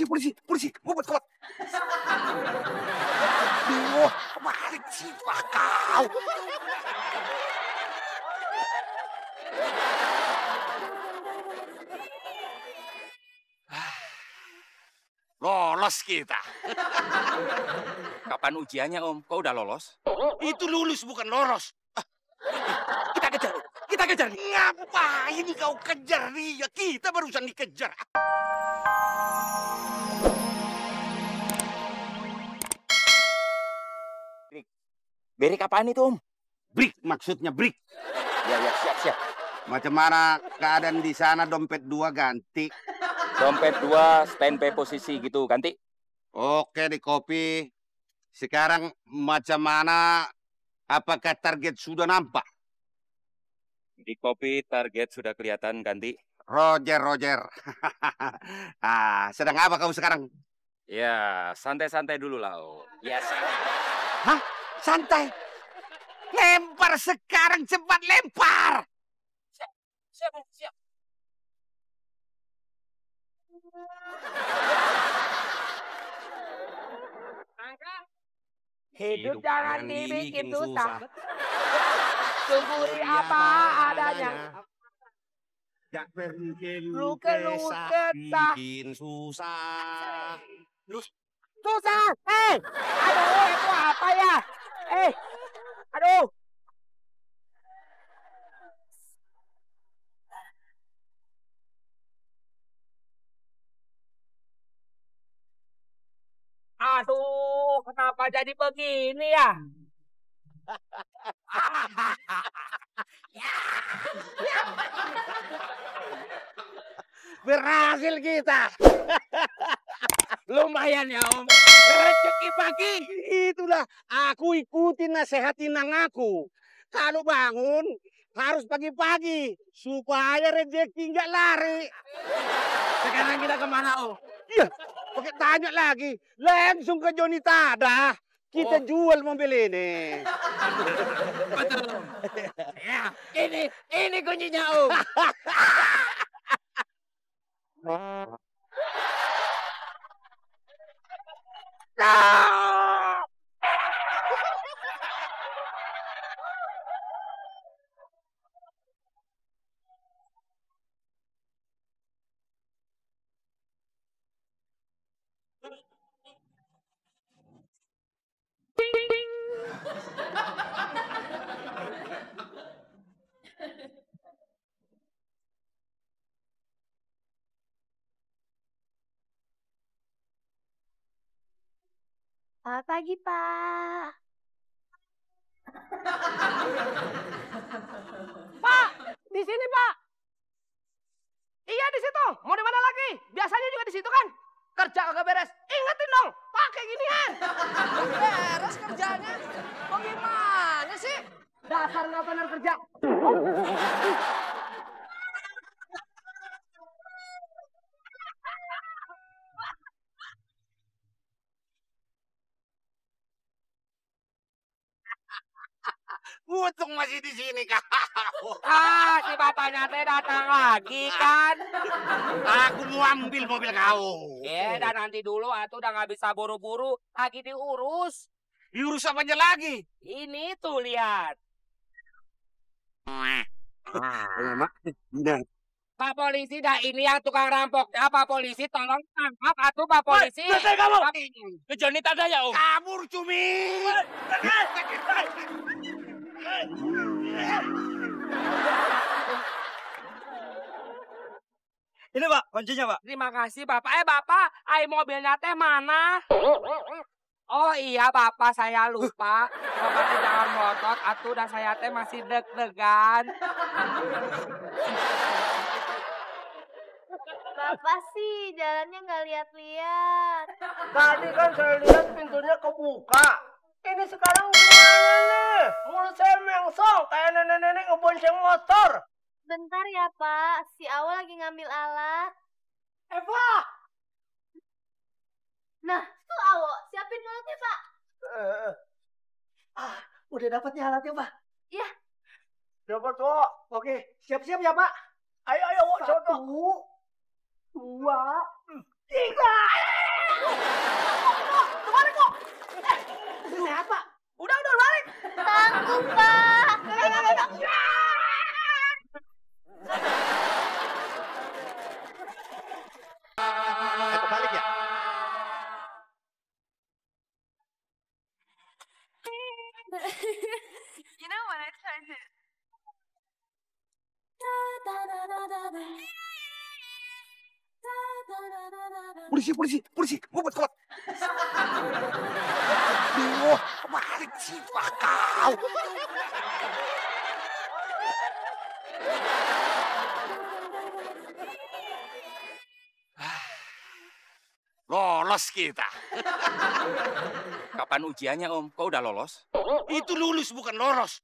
polisi, ngumpet. Duh, kebalik sih kau. Lolos kita. Kapan ujiannya, Om? Kok udah lolos? Itu lulus bukan lolos. Kita kejar. Ngapain kau kejar dia? Kita barusan dikejar. Berik apaan itu, Om? Break, maksudnya break. Ya, siap. Macam mana keadaan di sana? Dompet 2 ganti. Dompet 2, standby posisi gitu, ganti. Oke, di kopi. Sekarang macam mana? Apakah target sudah nampak? Di kopi target sudah kelihatan, ganti. Roger. Sedang apa kamu sekarang? Ya, santai-santai dulu lah, Om. Yes. Hah? Santai? Lempar sekarang, cepat lempar! Siap. Hidup jangan dibikin susah. Syukuri apa adanya. Lu kesah bikin susah. Susah. Aduh, itu apa ya? Aduh. Aduh, kenapa jadi begini ya? Berhasil kita. Lumayan ya, Om. Rezeki pagi. Itulah aku ikutin nasihatin nang aku. Kalau bangun harus pagi-pagi supaya rezeki nggak lari. Sekarang kita kemana, Om? Iya, pakai tanya lagi. Langsung ke Joni Tada. Kita jual mobil ini. Betul, Om. Ya, ini kuncinya, Om. Selamat pagi, Pak. Pak, di sini, Pak. Iya, di situ. Mau di mana lagi? Biasanya juga di situ kan. Kerja kagak beres. Ingetin dong, pakai ginian. Beres kerjanya. Kok gimana sih? Dasar nggak benar kerja. Untung masih di sini kak. Si bapaknya teh datang lagi kan. Aku mau ambil mobil kau. Dan nanti dulu atuh udah nggak bisa buru-buru. Lagi diurus. Diurus apanya lagi? Ini tuh lihat. Pak polisi, dah ini yang tukang rampoknya. Pak polisi, tolong tangkap atuh Pak polisi. Selesai kamu. Ke Joni Tada ya, Om. Kabur cumi. Ini Pak, kuncinya Pak. Terima kasih Bapak. Bapak, mobilnya teh mana? Oh iya Bapak, saya lupa. Bapak teh jangan ngotot, atuh dan saya teh masih deg-degan. Bapak sih jalannya nggak lihat-lihat. Tadi kan saya lihat pintunya kebuka. Ini sekarang gimana nih? Mulut saya mengsong kayak nenek-nenek ngebonceng motor. Bentar ya Pak, si Awal lagi ngambil alat. Eva! Nah, tuh Awo, siapin alatnya Pak. Udah dapat nih alatnya Pak? Iya. Dapat kok. Oke, siap-siap ya Pak. Ayo, Wok. 1, 2, 3. Balik kok. Siapa? Udah balik. Tanggung, Pak. Kebalik ya? You know when I tried to... Polisi, ngumpet. Aduh, kebalik sih, Pak kau. Lolos kita. Kapan ujiannya, Om? Kok udah lolos? Itu lulus bukan lolos.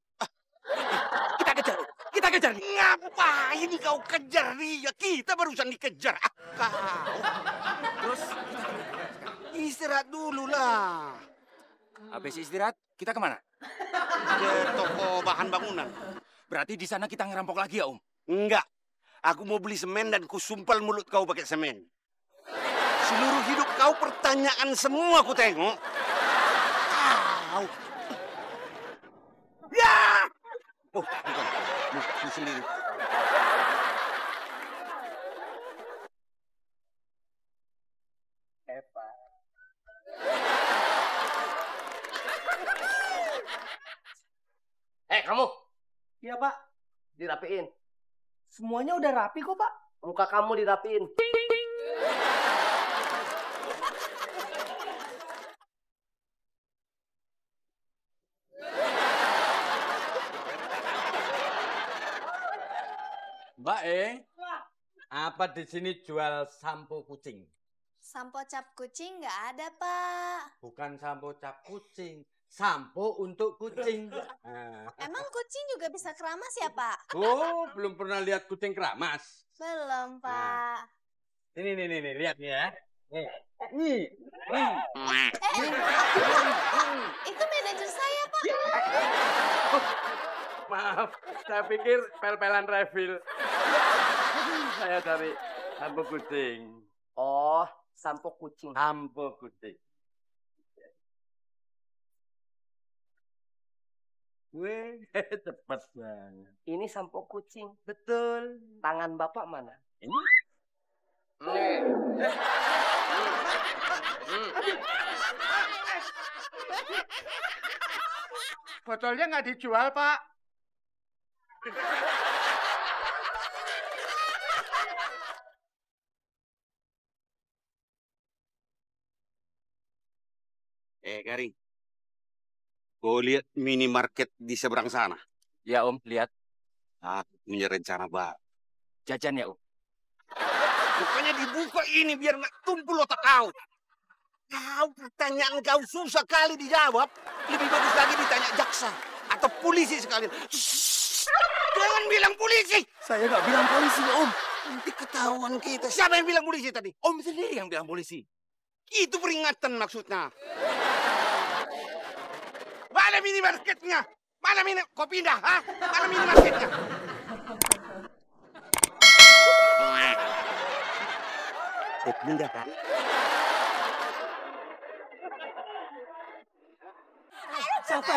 Kita kejar. Ngapain kau kejar dia? Kita barusan dikejar. Kau. Terus Istirahat dulu lah. habis istirahat, kita kemana? Ke toko bahan bangunan. Berarti di sana kita ngerampok lagi ya, Om? Enggak. Aku mau beli semen dan kusumpal mulut kau pakai semen. Seluruh hidup kau pertanyaan semua aku tengok. Kau. Ya! Oh, bukan. Muka sendiri. Kamu. Iya, Pak. Dirapiin. Semuanya udah rapi kok, Pak. Muka kamu dirapiin. Mbak apa di sini jual sampo kucing? Sampo cap kucing nggak ada, Pak. Bukan sampo cap kucing, sampo untuk kucing. Emang kucing juga bisa keramas ya, Pak? Oh, belum pernah lihat kucing keramas. Belum, Pak. Ini, lihat nih ya. Itu manajer saya, Pak. Maaf, saya pikir pel-pelan refill. Saya cari sampo kucing. Oh, sampo kucing. Sampo kucing. Wih, cepat banget. Ini sampo kucing. Betul. Tangan Bapak mana? Ini. Botolnya nggak dijual, Pak. Garing. Kau lihat minimarket di seberang sana? Ya, Om, lihat. Aku punya rencana baru. Jajan ya, Om. Pokoknya dibuka ini biar nggak tumpul otak kau. Kau pertanyaan kau susah kali dijawab. Lebih bagus lagi ditanya jaksa atau polisi sekalian. Shh, jangan bilang polisi. Saya nggak bilang polisi, Om. Nanti ketahuan kita. Siapa yang bilang polisi tadi? Om sendiri yang bilang polisi. Itu peringatan maksudnya. Mana minimarketnya? Kau pindah, ha? Mana minimarketnya? Kau pindah, kan? Siapa?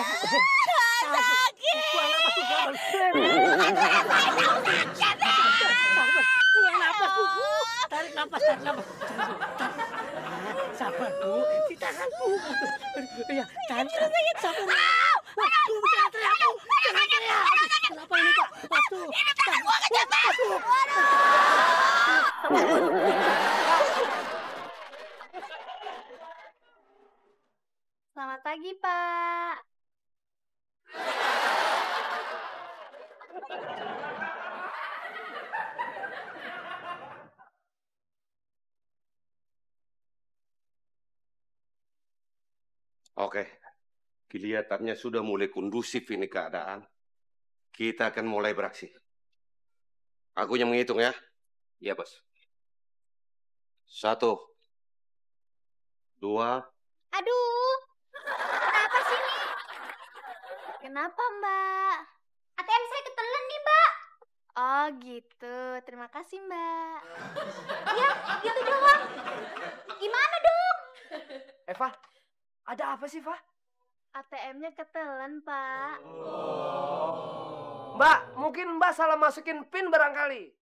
Tarik nafas. Sabar, Bu. Ditahan, Bu. Iya, tahan. Sabar. Tunggu, jangan teriak, Bu. Jangan teriak. Kenapa ini, Pak? Waduh. Ini tangan gua kejepit. Selamat pagi, Pak. Oke, kelihatannya sudah mulai kondusif ini keadaan. Kita akan mulai beraksi. Aku yang menghitung ya. Iya, Bos. 1, 2. Aduh, kenapa sih nih? Kenapa, Mbak? ATM saya ketelan nih, Mbak. Oh gitu, terima kasih, Mbak. Ya, gitu doang. Gimana dong? Fa, ada apa sih, Fa? ATM-nya ketelan, Pak. Mbak, mungkin Mbak salah masukin PIN barangkali.